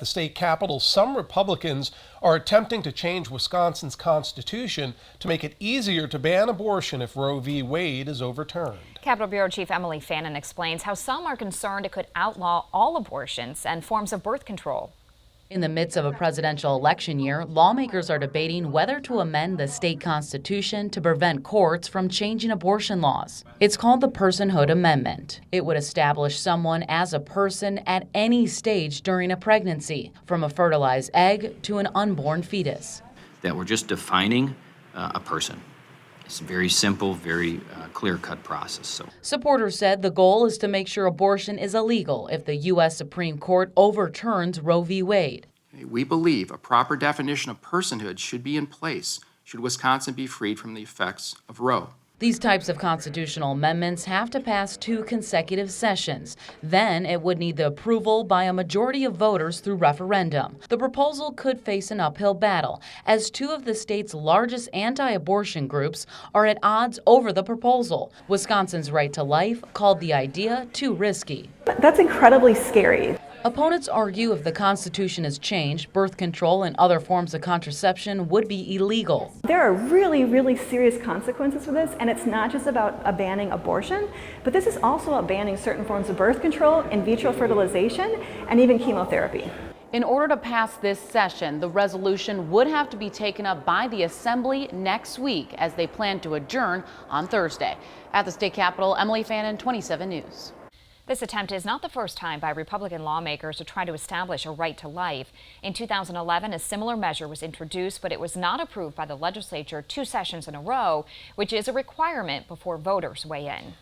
The state capitol, some Republicans are attempting to change Wisconsin's constitution to make it easier to ban abortion if Roe v. Wade is overturned. Capitol Bureau Chief Emily Fannin explains how some are concerned it could outlaw all abortions and forms of birth control. In the midst of a presidential election year, lawmakers are debating whether to amend the state constitution to prevent courts from changing abortion laws. It's called the Personhood Amendment. It would establish someone as a person at any stage during a pregnancy, from a fertilized egg to an unborn fetus. That we're just defining a person. It's a very simple, very clear-cut process. Supporters said the goal is to make sure abortion is illegal if the U.S. Supreme Court overturns Roe v. Wade. We believe a proper definition of personhood should be in place should Wisconsin be freed from the effects of Roe. These types of constitutional amendments have to pass 2 consecutive sessions. Then it would need the approval by a majority of voters through referendum. The proposal could face an uphill battle, as 2 of the state's largest anti-abortion groups are at odds over the proposal. Wisconsin's Right to Life called the idea too risky. That's incredibly scary. Opponents argue if the Constitution is changed, birth control and other forms of contraception would be illegal. There are really, really serious consequences for this, and it's not just about banning abortion, but this is also about banning certain forms of birth control, in vitro fertilization, and even chemotherapy. In order to pass this session, the resolution would have to be taken up by the Assembly next week as they plan to adjourn on Thursday. At the state capitol, Emily Fannin, 27 News. This attempt is not the first time by Republican lawmakers to try to establish a right to life. In 2011, a similar measure was introduced, but it was not approved by the legislature 2 sessions in a row, which is a requirement before voters weigh in.